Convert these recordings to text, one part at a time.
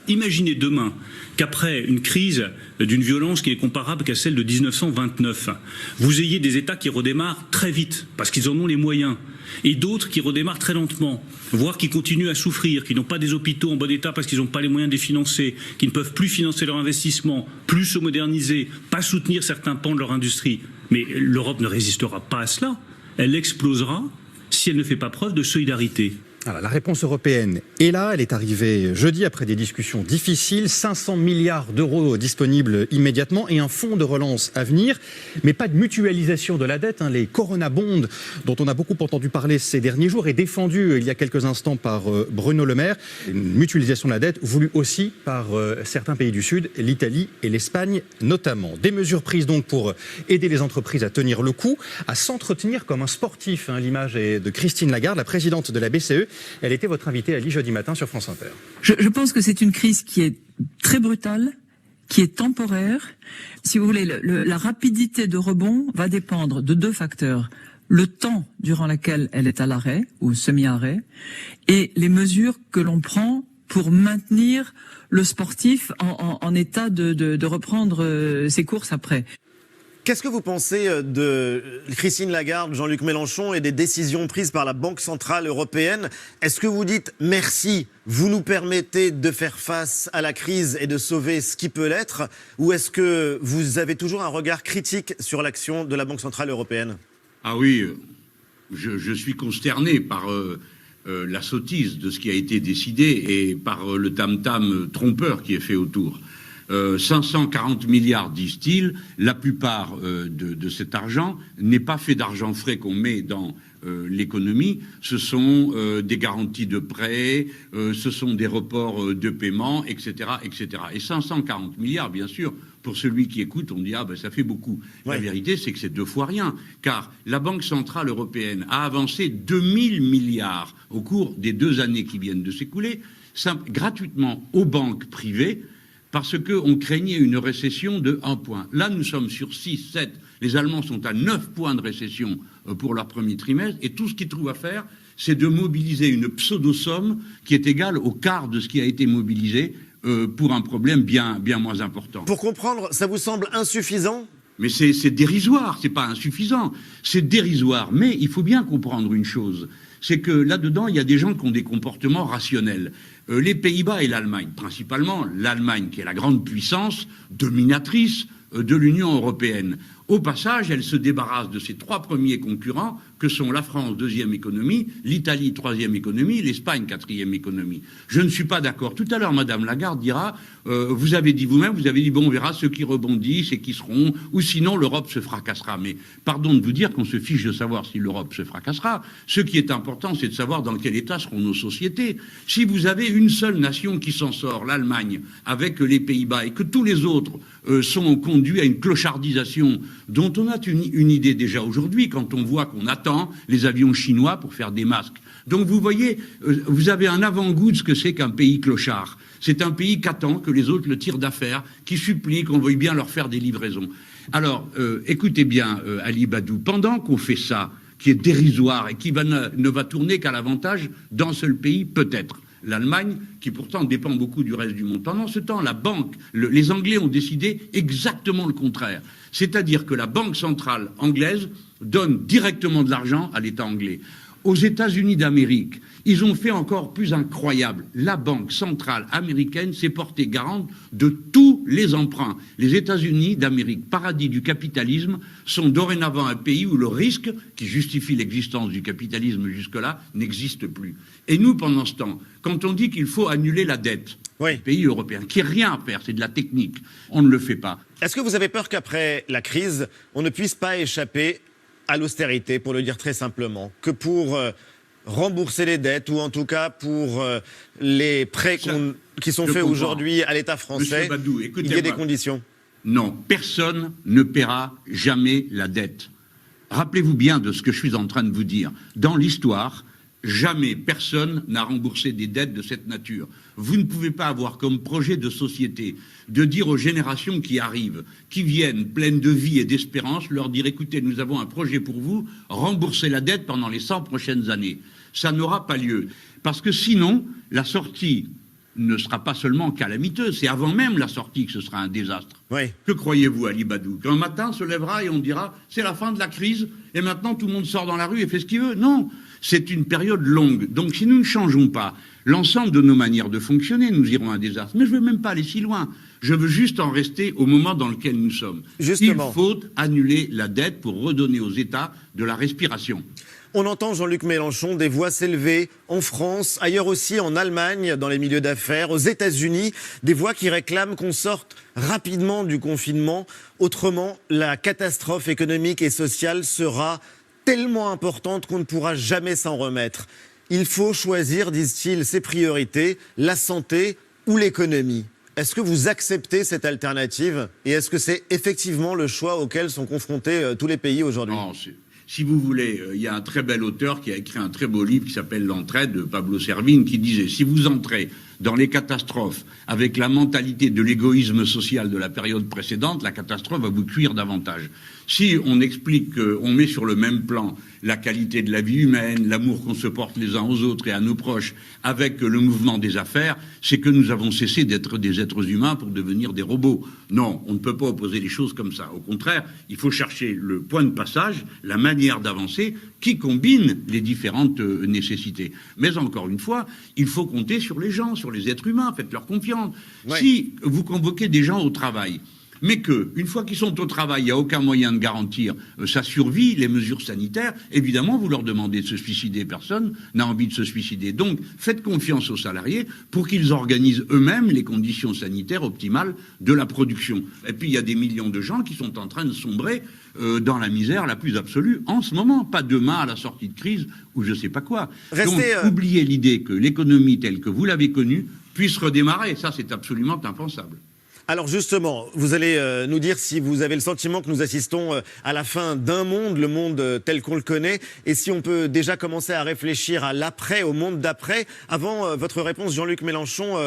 Imaginez demain qu'après une crise d'une violence qui est comparable qu'à celle de 1929, vous ayez des États qui redémarrent très vite, parce qu'ils en ont les moyens, et d'autres qui redémarrent très lentement, voire qui continuent à souffrir, qui n'ont pas des hôpitaux en bon état parce qu'ils n'ont pas les moyens de les financer, qui ne peuvent plus financer leur investissement, plus se moderniser, pas soutenir certains pans de leur industrie. Mais l'Europe ne résistera pas à cela. Elle explosera si elle ne fait pas preuve de solidarité. Alors, la réponse européenne est là, elle est arrivée jeudi après des discussions difficiles, 500 milliards d'euros disponibles immédiatement et un fonds de relance à venir, mais pas de mutualisation de la dette. Les Corona Bonds, dont on a beaucoup entendu parler ces derniers jours, est défendu il y a quelques instants par Bruno Le Maire. Une mutualisation de la dette voulue aussi par certains pays du Sud, l'Italie et l'Espagne notamment. Des mesures prises donc pour aider les entreprises à tenir le coup, à s'entretenir comme un sportif. L'image est de Christine Lagarde, la présidente de la BCE. Elle était votre invitée à jeudi matin sur France Inter. Je pense que c'est une crise qui est très brutale, qui est temporaire. Si vous voulez, la rapidité de rebond va dépendre de deux facteurs. Le temps durant lequel elle est à l'arrêt ou semi-arrêt et les mesures que l'on prend pour maintenir le sportif en état de reprendre ses courses après. Qu'est-ce que vous pensez de Christine Lagarde, Jean-Luc Mélenchon et des décisions prises par la Banque Centrale Européenne? Est-ce que vous dites merci, vous nous permettez de faire face à la crise et de sauver ce qui peut l'être? Ou est-ce que vous avez toujours un regard critique sur l'action de la Banque Centrale Européenne? Ah oui, je suis consterné par la sottise de ce qui a été décidé et par le tam-tam trompeur qui est fait autour. 540 milliards, disent-ils, la plupart de cet argent n'est pas fait d'argent frais qu'on met dans l'économie, ce sont des garanties de prêts, ce sont des reports de paiement, etc., etc. Et 540 milliards, bien sûr, pour celui qui écoute, on dit « Ah ben ça fait beaucoup ». Ouais. La vérité, c'est que c'est 2 fois rien, car la Banque Centrale Européenne a avancé 2000 milliards au cours des 2 années qui viennent de s'écouler, gratuitement aux banques privées, parce qu'on craignait une récession de 1 point. Là, nous sommes sur 6, 7. Les Allemands sont à 9 points de récession pour leur premier trimestre. Et tout ce qu'ils trouvent à faire, c'est de mobiliser une pseudo-somme qui est égale au quart de ce qui a été mobilisé pour un problème bien moins important. Pour comprendre, ça vous semble insuffisant ? Mais c'est dérisoire, c'est pas insuffisant. C'est dérisoire. Mais il faut bien comprendre une chose. C'est que là-dedans, il y a des gens qui ont des comportements rationnels. Les Pays-Bas et l'Allemagne, principalement l'Allemagne, qui est la grande puissance dominatrice de l'Union européenne. Au passage, elle se débarrasse de ses 3 premiers concurrents, que sont la France, 2e économie, l'Italie, 3e économie, l'Espagne, 4e économie. Je ne suis pas d'accord. Tout à l'heure, Madame Lagarde dira, vous avez dit vous-même, vous avez dit, bon, on verra ceux qui rebondissent et qui seront, ou sinon l'Europe se fracassera. Mais pardon de vous dire qu'on se fiche de savoir si l'Europe se fracassera. Ce qui est important, c'est de savoir dans quel état seront nos sociétés. Si vous avez une seule nation qui s'en sort, l'Allemagne, avec les Pays-Bas, et que tous les autres sont conduits à une clochardisation dont on a une idée déjà aujourd'hui quand on voit qu'on attend les avions chinois pour faire des masques. Donc vous voyez, vous avez un avant-goût de ce que c'est qu'un pays clochard. C'est un pays qui attend que les autres le tirent d'affaire, qui supplie qu'on veuille bien leur faire des livraisons. Alors, écoutez bien, Ali Badou, pendant qu'on fait ça, qui est dérisoire et qui ne va tourner qu'à l'avantage d'un seul pays, peut-être, l'Allemagne, qui pourtant dépend beaucoup du reste du monde. Pendant ce temps, la banque, les Anglais ont décidé exactement le contraire. C'est-à-dire que la Banque centrale anglaise donne directement de l'argent à l'État anglais. Aux États-Unis d'Amérique, ils ont fait encore plus incroyable. La Banque centrale américaine s'est portée garante de tous les emprunts. Les États-Unis d'Amérique, paradis du capitalisme, sont dorénavant un pays où le risque, qui justifie l'existence du capitalisme jusque-là, n'existe plus. Et nous, pendant ce temps, quand on dit qu'il faut annuler la dette des pays européens, qui n'a rien à faire, c'est de la technique, on ne le fait pas. Est-ce que vous avez peur qu'après la crise, on ne puisse pas échapper à l'austérité, pour le dire très simplement, que pour rembourser les dettes, ou en tout cas pour les prêts qui sont faits aujourd'hui à l'État français, Badou, il y a des conditions? Non, personne ne paiera jamais la dette. Rappelez-vous bien de ce que je suis en train de vous dire. Dans l'histoire, jamais personne n'a remboursé des dettes de cette nature. Vous ne pouvez pas avoir comme projet de société de dire aux générations qui arrivent, qui viennent pleines de vie et d'espérance, leur dire « Écoutez, nous avons un projet pour vous, remboursez la dette pendant les 100 prochaines années ». Ça n'aura pas lieu. Parce que sinon, la sortie ne sera pas seulement calamiteuse, c'est avant même la sortie que ce sera un désastre. Oui. Que croyez-vous, Ali Badou? Qu'un matin se lèvera et on dira c'est la fin de la crise et maintenant tout le monde sort dans la rue et fait ce qu'il veut? Non, c'est une période longue. Donc si nous ne changeons pas l'ensemble de nos manières de fonctionner, nous irons à un désastre. Mais je ne veux même pas aller si loin. Je veux juste en rester au moment dans lequel nous sommes. Justement. Il faut annuler la dette pour redonner aux États de la respiration. On entend Jean-Luc Mélenchon, des voix s'élever en France, ailleurs aussi en Allemagne, dans les milieux d'affaires, aux États-Unis, des voix qui réclament qu'on sorte rapidement du confinement. Autrement, la catastrophe économique et sociale sera tellement importante qu'on ne pourra jamais s'en remettre. Il faut choisir, disent-ils, ses priorités, la santé ou l'économie. Est-ce que vous acceptez cette alternative et est-ce que c'est effectivement le choix auquel sont confrontés tous les pays aujourd'hui? Non, si vous voulez, il y a un très bel auteur qui a écrit un très beau livre qui s'appelle L'entraide, de Pablo Servigne, qui disait si vous entrez dans les catastrophes avec la mentalité de l'égoïsme social de la période précédente, la catastrophe va vous cuire davantage. Si on explique qu'on met sur le même plan la qualité de la vie humaine, l'amour qu'on se porte les uns aux autres et à nos proches avec le mouvement des affaires, c'est que nous avons cessé d'être des êtres humains pour devenir des robots. Non, on ne peut pas opposer les choses comme ça. Au contraire, il faut chercher le point de passage, la manière d'avancer qui combine les différentes nécessités. Mais encore une fois, il faut compter sur les gens, sur les êtres humains, faites-leur confiance. Ouais. Si vous convoquez des gens au travail, mais qu'une fois qu'ils sont au travail, il n'y a aucun moyen de garantir sa survie, les mesures sanitaires, évidemment, vous leur demandez de se suicider. Personne n'a envie de se suicider. Donc, faites confiance aux salariés pour qu'ils organisent eux-mêmes les conditions sanitaires optimales de la production. Et puis, il y a des millions de gens qui sont en train de sombrer dans la misère la plus absolue en ce moment. Pas demain à la sortie de crise ou je ne sais pas quoi. Donc, oubliez l'idée que l'économie telle que vous l'avez connue puisse redémarrer. Ça, c'est absolument impensable. Alors justement, vous allez nous dire si vous avez le sentiment que nous assistons à la fin d'un monde, le monde tel qu'on le connaît, et si on peut déjà commencer à réfléchir à l'après, au monde d'après. Avant votre réponse, Jean-Luc Mélenchon,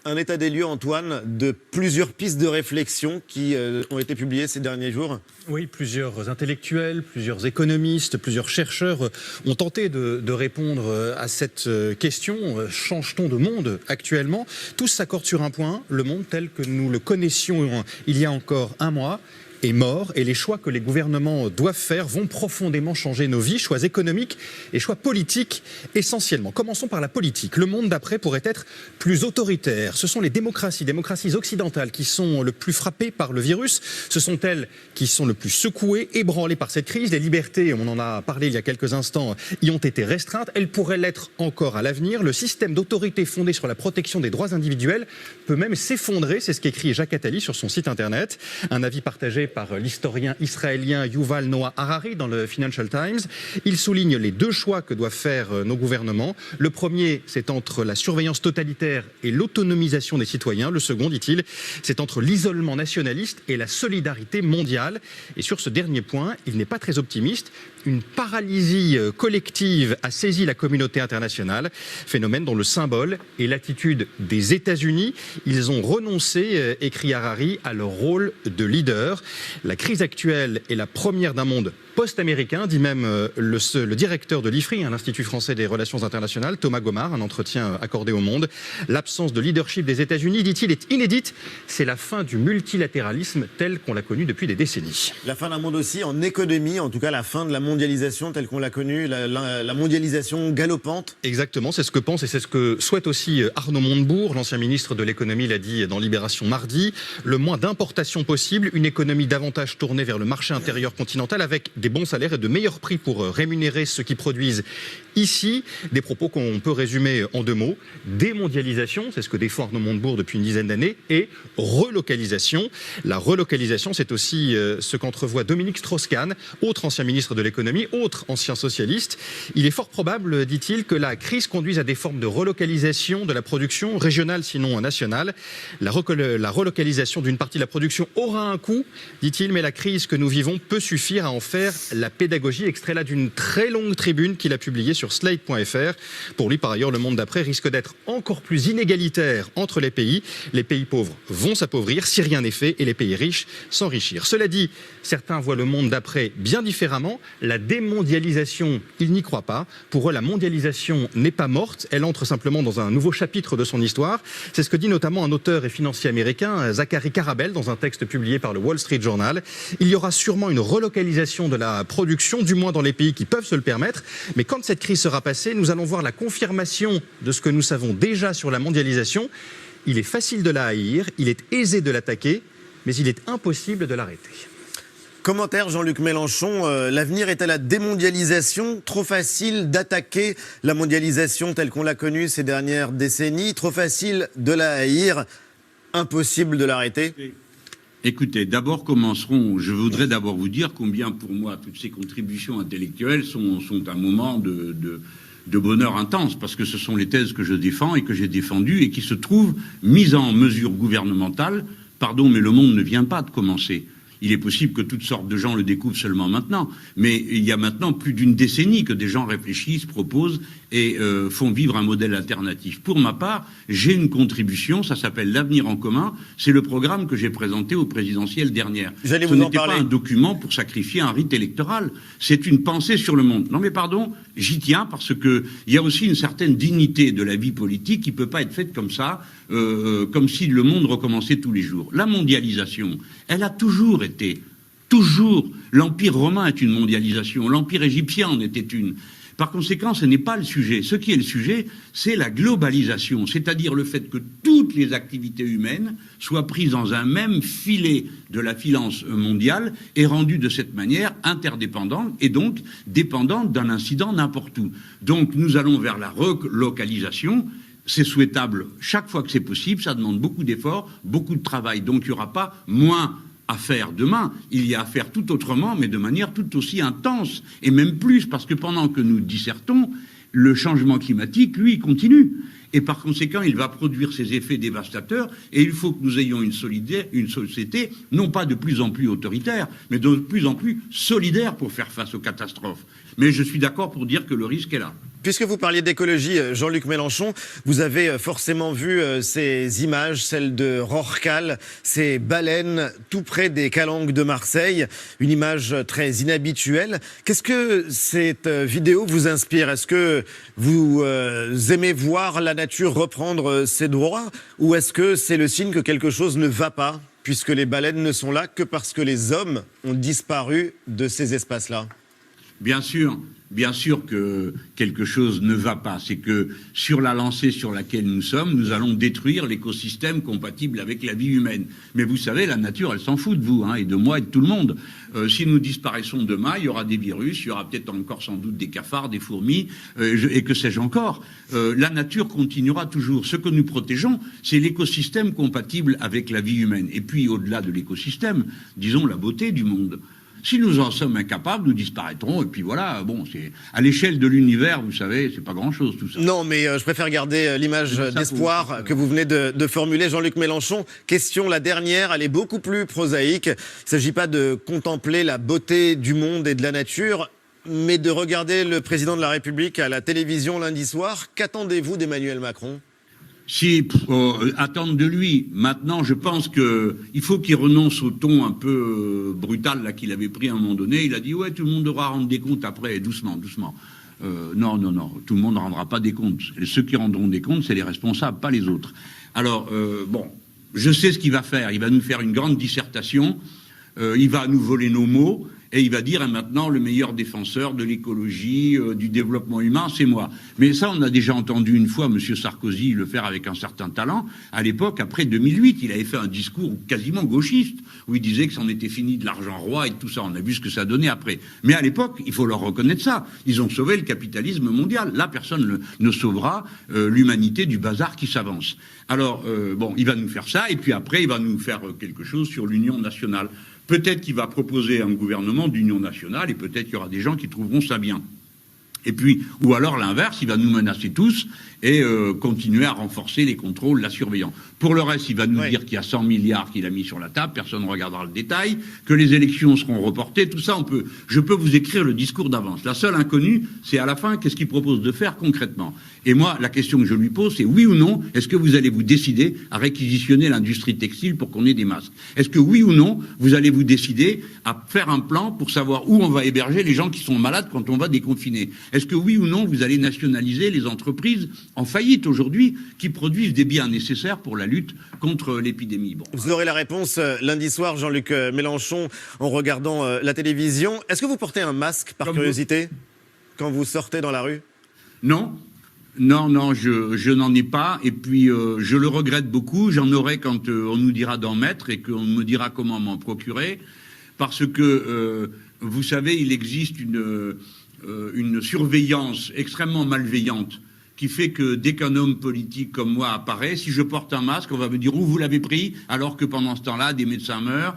un état des lieux, Antoine, de plusieurs pistes de réflexion qui ont été publiées ces derniers jours. Oui, plusieurs intellectuels, plusieurs économistes, plusieurs chercheurs ont tenté de répondre à cette question. Change-t-on de monde actuellement? Tous s'accordent sur un point, le monde tel que nous le connaissions il y a encore un mois est mort et les choix que les gouvernements doivent faire vont profondément changer nos vies, choix économiques et choix politiques essentiellement. Commençons par la politique. Le monde d'après pourrait être plus autoritaire. Ce sont les démocraties occidentales qui sont le plus frappées par le virus. Ce sont elles qui sont le plus secouées, ébranlées par cette crise. Les libertés, on en a parlé il y a quelques instants, y ont été restreintes. Elles pourraient l'être encore à l'avenir. Le système d'autorité fondé sur la protection des droits individuels peut même s'effondrer. C'est ce qu'écrit Jacques Attali sur son site internet. Un avis partagé par l'historien israélien Yuval Noah Harari dans le Financial Times. Il souligne les deux choix que doivent faire nos gouvernements. Le premier, c'est entre la surveillance totalitaire et l'autonomisation des citoyens. Le second, dit-il, c'est entre l'isolement nationaliste et la solidarité mondiale. Et sur ce dernier point, il n'est pas très optimiste. Une paralysie collective a saisi la communauté internationale, phénomène dont le symbole est l'attitude des États-Unis. Ils ont renoncé, écrit Harari, à leur rôle de leader. La crise actuelle est la première d'un monde post-américain, dit même le directeur de l'IFRI, l'Institut français des relations internationales, Thomas Gomard, un entretien accordé au Monde. L'absence de leadership des États-Unis, dit-il, est inédite. C'est la fin du multilatéralisme tel qu'on l'a connu depuis des décennies. La fin d'un monde aussi en économie, en tout cas la fin de la mondialisation telle qu'on l'a connue, la mondialisation galopante. Exactement, c'est ce que pense et c'est ce que souhaite aussi Arnaud Montebourg, l'ancien ministre de l'économie, l'a dit dans Libération mardi. Le moins d'importations possible, une économie davantage tournée vers le marché intérieur continental avec des bons salaires et de meilleurs prix pour rémunérer ceux qui produisent ici. Des propos qu'on peut résumer en deux mots. Démondialisation, c'est ce que défend Arnaud Montebourg depuis une dizaine d'années, et relocalisation. La relocalisation, c'est aussi ce qu'entrevoit Dominique Strauss-Kahn, autre ancien ministre de l'économie, autre ancien socialiste. Il est fort probable, dit-il, que la crise conduise à des formes de relocalisation de la production régionale, sinon nationale. La relocalisation d'une partie de la production aura un coût, dit-il, mais la crise que nous vivons peut suffire à en faire la pédagogie. Extrait là d'une très longue tribune qu'il a publiée sur Slate.fr. Pour lui, par ailleurs, le monde d'après risque d'être encore plus inégalitaire entre les pays. Les pays pauvres vont s'appauvrir si rien n'est fait et les pays riches s'enrichir. Cela dit, certains voient le monde d'après bien différemment. La démondialisation, ils n'y croient pas. Pour eux, la mondialisation n'est pas morte. Elle entre simplement dans un nouveau chapitre de son histoire. C'est ce que dit notamment un auteur et financier américain, Zachary Karabel, dans un texte publié par le Wall Street Journal. Il y aura sûrement une relocalisation de la production, du moins dans les pays qui peuvent se le permettre. Mais quand cette crise sera passée, nous allons voir la confirmation de ce que nous savons déjà sur la mondialisation. Il est facile de la haïr, il est aisé de l'attaquer, mais il est impossible de l'arrêter. Commentaire Jean-Luc Mélenchon, l'avenir est à la démondialisation, trop facile d'attaquer la mondialisation telle qu'on l'a connue ces dernières décennies, trop facile de la haïr, impossible de l'arrêter. Écoutez, d'abord commencerons, je voudrais d'abord vous dire combien pour moi toutes ces contributions intellectuelles sont un moment de bonheur intense, parce que ce sont les thèses que je défends et que j'ai défendues et qui se trouvent mises en mesure gouvernementale. Pardon, mais le monde ne vient pas de commencer. Il est possible que toutes sortes de gens le découvrent seulement maintenant, mais il y a maintenant plus d'une décennie que des gens réfléchissent, proposent et font vivre un modèle alternatif. Pour ma part, j'ai une contribution, ça s'appelle l'Avenir en commun, c'est le programme que j'ai présenté aux présidentielles dernières. Ce n'était pas un document pour sacrifier un rite électoral, c'est une pensée sur le monde. Non mais pardon, j'y tiens parce que il y a aussi une certaine dignité de la vie politique qui ne peut pas être faite comme ça, comme si le monde recommençait tous les jours. La mondialisation, elle a toujours été, toujours. L'Empire romain est une mondialisation, l'Empire égyptien en était une. Par conséquent, ce n'est pas le sujet. Ce qui est le sujet, c'est la globalisation, c'est-à-dire le fait que toutes les activités humaines soient prises dans un même filet de la finance mondiale et rendues de cette manière interdépendantes et donc dépendantes d'un incident n'importe où. Donc nous allons vers la relocalisation. C'est souhaitable chaque fois que c'est possible, ça demande beaucoup d'efforts, beaucoup de travail. Donc il n'y aura pas moins à faire demain, il y a à faire tout autrement, mais de manière tout aussi intense, et même plus, parce que pendant que nous dissertons, le changement climatique, lui, continue. Et par conséquent, il va produire ses effets dévastateurs, et il faut que nous ayons une société, non pas de plus en plus autoritaire, mais de plus en plus solidaire pour faire face aux catastrophes. Mais je suis d'accord pour dire que le risque est là. Puisque vous parliez d'écologie, Jean-Luc Mélenchon, vous avez forcément vu ces images, celles de Rorqual, ces baleines tout près des calanques de Marseille, une image très inhabituelle. Qu'est-ce que cette vidéo vous inspire? Est-ce que vous aimez voir la nature reprendre ses droits, ou est-ce que c'est le signe que quelque chose ne va pas, puisque les baleines ne sont là que parce que les hommes ont disparu de ces espaces-là? Bien sûr que quelque chose ne va pas. C'est que sur la lancée sur laquelle nous sommes, nous allons détruire l'écosystème compatible avec la vie humaine. Mais vous savez, la nature, elle s'en fout de vous, hein, et de moi et de tout le monde. Si nous disparaissons demain, il y aura des virus, il y aura peut-être encore sans doute des cafards, des fourmis, et que sais-je encore. La nature continuera toujours. Ce que nous protégeons, c'est l'écosystème compatible avec la vie humaine. Et puis, au-delà de l'écosystème, disons la beauté du monde. Si nous en sommes incapables, nous disparaîtrons. Et puis voilà, bon, c'est à l'échelle de l'univers, vous savez, c'est pas grand-chose tout ça. Non, mais je préfère garder l'image d'espoir que vous venez de formuler, Jean-Luc Mélenchon. Question, la dernière, elle est beaucoup plus prosaïque. Il ne s'agit pas de contempler la beauté du monde et de la nature, mais de regarder le président de la République à la télévision lundi soir. Qu'attendez-vous d'Emmanuel Macron ? Si, attendre de lui. Maintenant, je pense qu'il faut qu'il renonce au ton un peu brutal là qu'il avait pris à un moment donné. Il a dit, ouais, tout le monde devra rendre des comptes après, doucement. Non, tout le monde ne rendra pas des comptes. Ceux qui rendront des comptes, c'est les responsables, pas les autres. Alors, bon, je sais ce qu'il va faire. Il va nous faire une grande dissertation, il va nous voler nos mots, et il va dire, et maintenant, le meilleur défenseur de l'écologie, du développement humain, c'est moi. Mais ça, on a déjà entendu une fois M. Sarkozy le faire avec un certain talent. À l'époque, après 2008, il avait fait un discours quasiment gauchiste, où il disait que c'en était fini de l'argent roi et tout ça. On a vu ce que ça donnait après. Mais à l'époque, il faut leur reconnaître ça. Ils ont sauvé le capitalisme mondial. Là, personne ne sauvera l'humanité du bazar qui s'avance. Alors, bon, il va nous faire ça, et puis après, il va nous faire quelque chose sur l'union nationale. Peut-être qu'il va proposer un gouvernement d'union nationale et peut-être qu'il y aura des gens qui trouveront ça bien. Et puis, ou alors l'inverse, il va nous menacer tous et continuer à renforcer les contrôles, la surveillance. Pour le reste, il va nous dire qu'il y a 100 milliards qu'il a mis sur la table, personne ne regardera le détail, que les élections seront reportées, tout ça, je peux vous écrire le discours d'avance. La seule inconnue, c'est à la fin, qu'est-ce qu'il propose de faire concrètement. Et moi, la question que je lui pose, c'est oui ou non, est-ce que vous allez vous décider à réquisitionner l'industrie textile pour qu'on ait des masques? Est-ce que oui ou non, vous allez vous décider à faire un plan pour savoir où on va héberger les gens qui sont malades quand on va déconfiner? Est-ce que oui ou non, vous allez nationaliser les entreprises en faillite aujourd'hui qui produisent des biens nécessaires pour la lutte contre l'épidémie? Bon. Vous aurez la réponse lundi soir, Jean-Luc Mélenchon, en regardant la télévision. Est-ce que vous portez un masque par curiosité quand vous sortez dans la rue? Non. Non, je n'en ai pas. Et puis, je le regrette beaucoup. J'en aurai quand on nous dira d'en mettre et qu'on me dira comment m'en procurer. Parce que, vous savez, il existe une surveillance extrêmement malveillante qui fait que dès qu'un homme politique comme moi apparaît, si je porte un masque, on va me dire où vous l'avez pris, alors que pendant ce temps-là, des médecins meurent.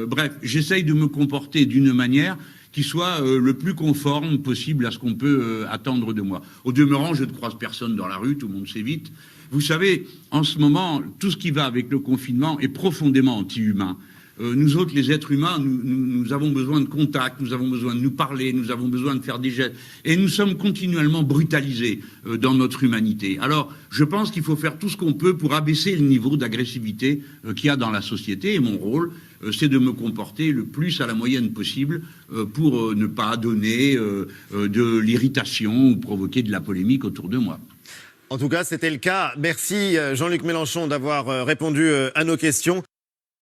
Bref, j'essaye de me comporter d'une manière qui soit le plus conforme possible à ce qu'on peut attendre de moi. Au demeurant, je ne croise personne dans la rue, tout le monde s'évite. Vous savez, en ce moment, tout ce qui va avec le confinement est profondément anti-humain. Nous autres, les êtres humains, nous avons besoin de contact, nous avons besoin de nous parler, nous avons besoin de faire des gestes. Et nous sommes continuellement brutalisés dans notre humanité. Alors, je pense qu'il faut faire tout ce qu'on peut pour abaisser le niveau d'agressivité qu'il y a dans la société. Et mon rôle, c'est de me comporter le plus à la moyenne possible pour ne pas donner de l'irritation ou provoquer de la polémique autour de moi. En tout cas, c'était le cas. Merci Jean-Luc Mélenchon d'avoir répondu à nos questions.